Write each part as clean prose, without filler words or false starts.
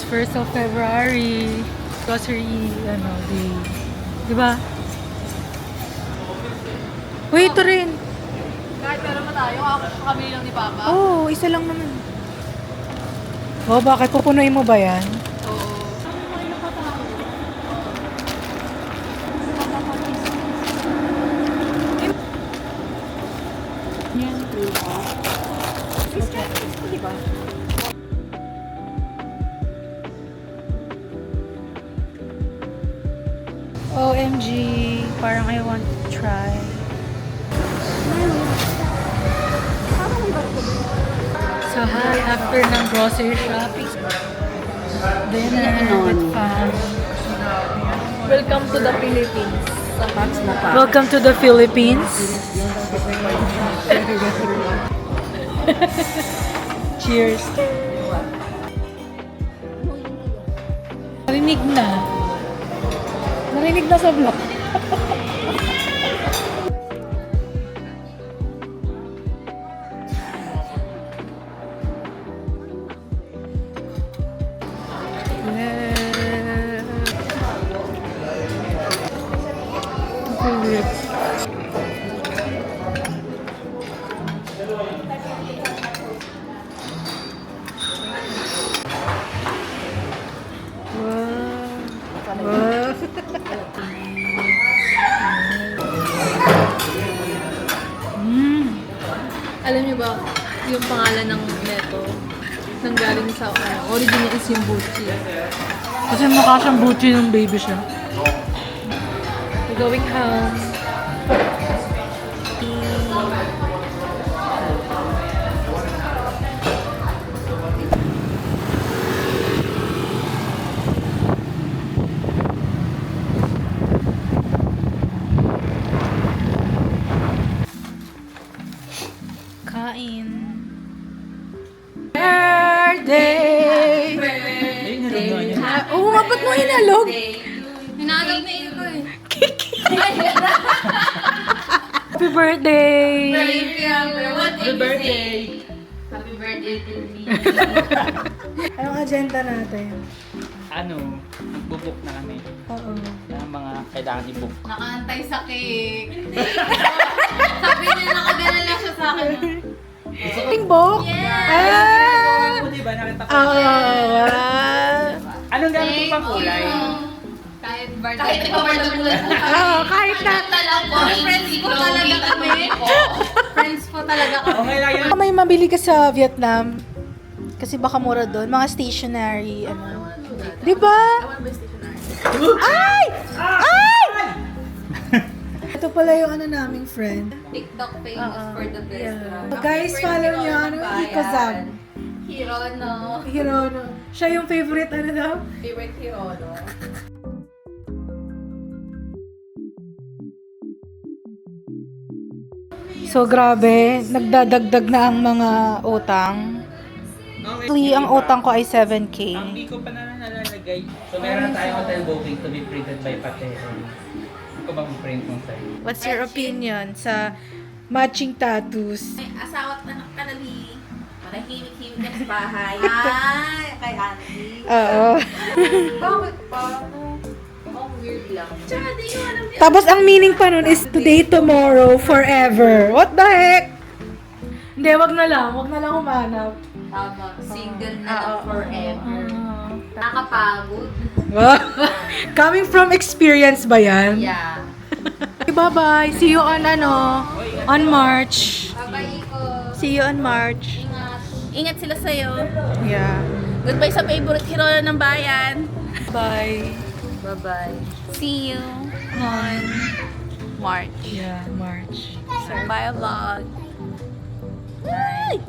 1st of February. Grocery, day. Diba? Uy, ito rin. Kahit meron pa tayo, kami lang ni Papa. Oo, isa lang naman. Oh, bakit? Pupunuin mo ba yan? Oo. Yan. Diba? OMG, parang I want to try. So, hi, after ng grocery shopping. Dinner with fam. Welcome to the Philippines. Sa Pats na pa. Welcome to the Philippines. Cheers. Narinig na. Narinig na sa vlog. Alam niyo ba, yung pangalan ng neto, nanggaling sa origin niya is yung Buchi. Kasi mukha siyang buchi ng baby siya. We're going home. Kain. Birthday! Oo nga, ba't mo inalog? Hinalog na ito eh. Happy birthday! Happy birthday! Happy birthday to me. Anong agenda natin? Bubuk na kami Oo. ng mga kailangan i-book. Nakaantay sa cake. Sabi niya nakagana lang siya sa akin. Tingbok? Ah! Di ba nakita ko? Anong gamit mo pang kulay? Kahit birthday. Kahit ikaw birthday. Kahit na. Friends po talaga kami. Friends po talaga kami. Okay lang yun. May mabili ka sa Vietnam. Kasi baka mura doon. Mga stationery, Di ba? Ay! Ay! Ito pala yung naming friend. TikTok famous for the best. Guys, follow niyo, Ikozam. Hirono. Hirono. Siya yung favorite, daw? Favorite Hirono. So, grabe. Nagdadagdag na ang mga utang. Actually, ang utang ko ay 7K. Ang di ko pa na nalalagay. So meron na tayong hotel booking to be printed by Patero. Ano ko bang print mo sa'yo? What's your opinion sa matching tattoos? May asawa't anak ka na ni. Manahimik-himik ka sa bahay. Ay, kay auntie. Oo. Bakit pa? Ang weird lang. Tsaka di ko alam niya. Tapos ang meaning pa nun is today, tomorrow, forever. What the heck? Hindi, wag na lang humanap. Tama. Single na lang forever. Nakapagod. Coming from experience ba yan? Yeah. Bye-bye. See you on on March. Bye-bye, Iko. See you on March. Ingat. Ingat sila sa'yo. Yeah. Goodbye sa favorite hero ng bayan. Bye. Bye-bye. See you on March. Yeah, March. So, bye vlog. Bye.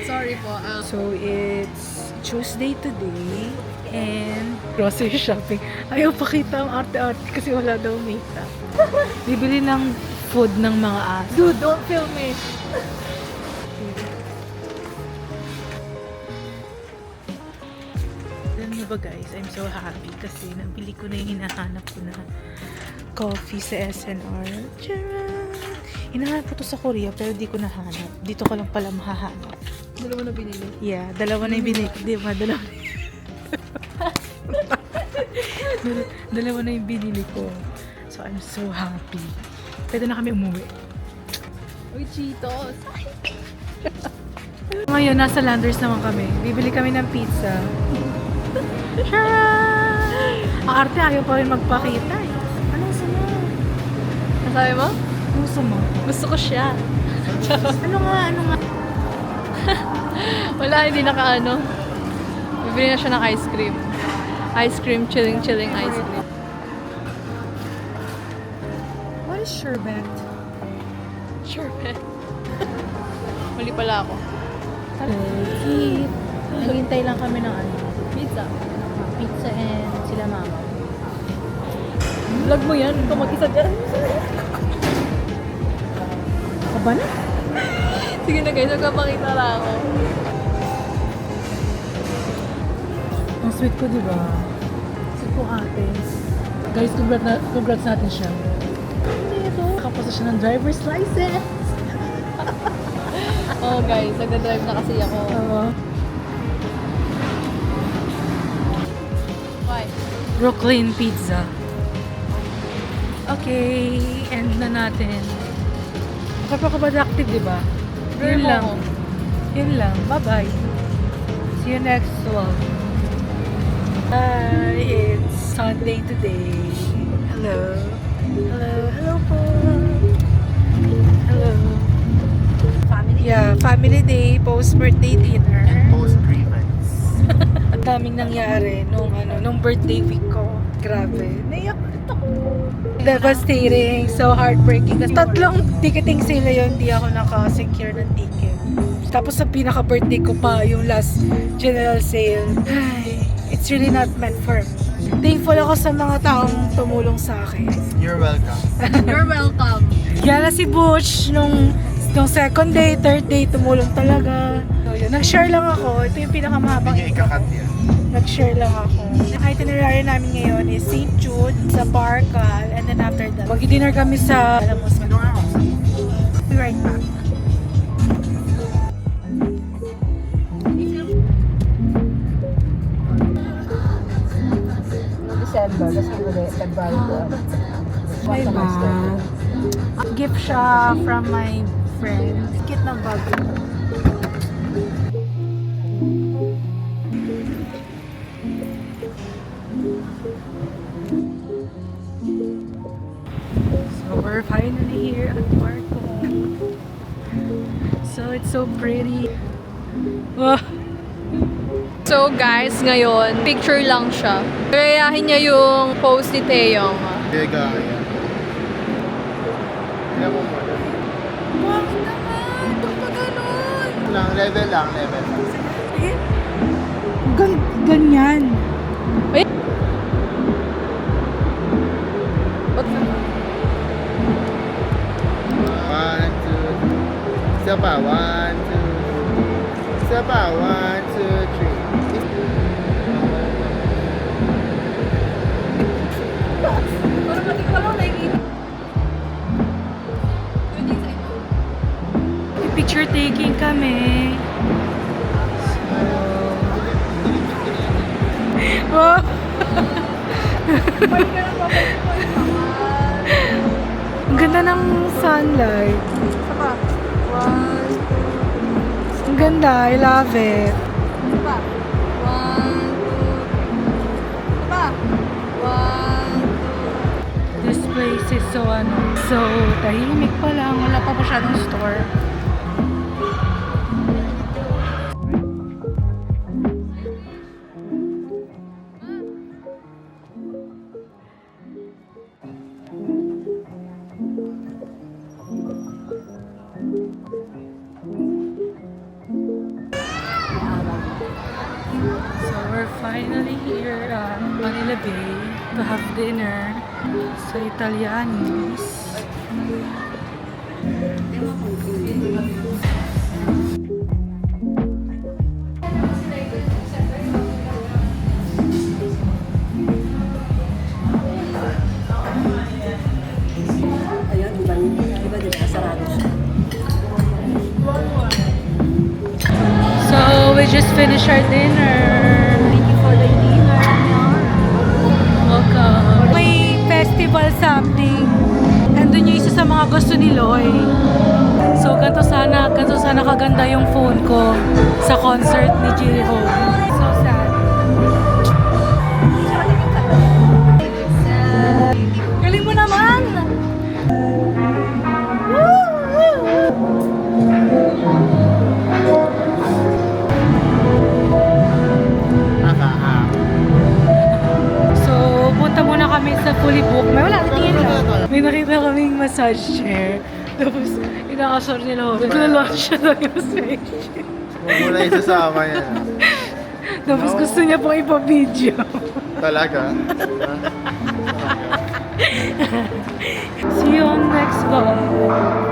Sorry po. So it's Tuesday today and grocery shopping. Ayaw pakita ang arte-arte kasi wala daw makeup. Bibili ng food ng mga aso. Dude, don't film it! Alam niyo ba guys, I'm so happy kasi nabili ko na yung hinahanap ko na coffee sa SNR. Charot! Hinahanap ko to sa Korea pero di ko nahanap. Dito ko lang pala mahahanap. Dalawa na binili. Yeah, dalawa na yung binili. Di ba? Dalawa na dalawa na yung binili ko. So, I'm so happy. Pwede na kami umuwi. Uy, Cheetos! Ngayon, nasa Landers naman kami. Bibili kami ng pizza. Charan! Ang arte, ayaw pa rin magpakita eh. Anong sama? Nasabi mo? Anong sama? Gusto ko siya. Ano nga? Wala, hindi nakaano. Bibili na siya ng ice cream. Ice cream, chilling ice cream. What is sherbet? Sure, mali pala ako. Cute. Naghintay lang kami ng ano. Pizza. Pizza and sila mama. Vlog mo yan, ikaw mag-isa dyan. Aba na? Sige na guys, magpapakita lang ako. Ang sweet ko, di ba? Sweet ko ate. Guys, congrats natin siya. Hindi ito. Nakapasa siya ng driver's license. Oh guys, nagda-drive na kasi ako. Oo. Why? Brooklyn Pizza. Okay, end na natin. Kapag-productive, di ba? Yun lang. Yun lang. Bye-bye. See you next vlog. Hi, it's Sunday today. Hello. Hello. Hello po. Hello. Family. Yeah, family day, post-birthday dinner. Post-grievance. Ang daming nangyari nung birthday week ko. Grabe. Naiyak ako. Devastating, so heartbreaking. Tatlong ticketing sale yun, di ako naka-secure ng ticket. Tapos sa pinaka-birthday ko pa, yung last general sale. Ay, it's really not meant for me. Thankful ako sa mga taong tumulong sa akin. You're welcome. You're welcome. Yan na si Butch nung second day, third day, tumulong talaga. So, yun. Nag-share lang ako. Ito yung pinakamahabang Hindi niya ikakat yan. nag-share lang ako. Ang itinerary namin ngayon is St. Jude, sa Barcal, and then after that, mag-dinner kami sa Alamos. Be right back. December, kasi ulit, February ko. May bag. Gift siya from my friend. Cute na bag. So we're finally here at Marco. So it's so pretty. Wow. So guys, ngayon, picture lang siya. Rayahin niya yung post ni Taeyong. Teka, yan. Tignan mo muna. Bakit naman? Ba't pa ganun? Level lang. Ganyan. Ay! One, two. Isa pa. One, two. Isa pa. One, two, three. Parang pati ko lang nakikita. Picture taking kami. Wow. Ang ganda ng sunlight. Saka, 1, 2, Ang ganda, I love it. saka, 1, 2, saka, 1, 2. This place is so tahimik pa lang. Wala pa masyadong store. So we're finally here at Manila Bay to have dinner sa Italianis. Ayun, di ba sarado just finished our dinner. Thank you for the dinner. Welcome. May festival something. Andun yung isa sa mga gusto ni Loy. So, ganito sana kaganda yung phone ko sa concert ni J-Hope. So sad. Galing mo naman! So, punta muna kami sa fully book. May wala, tingin lang. May nakita kaming massage chair. Tapos, inaasar nila. Nagla-launch siya ng massage chair. Huwag mo na isasama yan. Tapos gusto niya pong ipa-video. Talaga? See you on next vlog.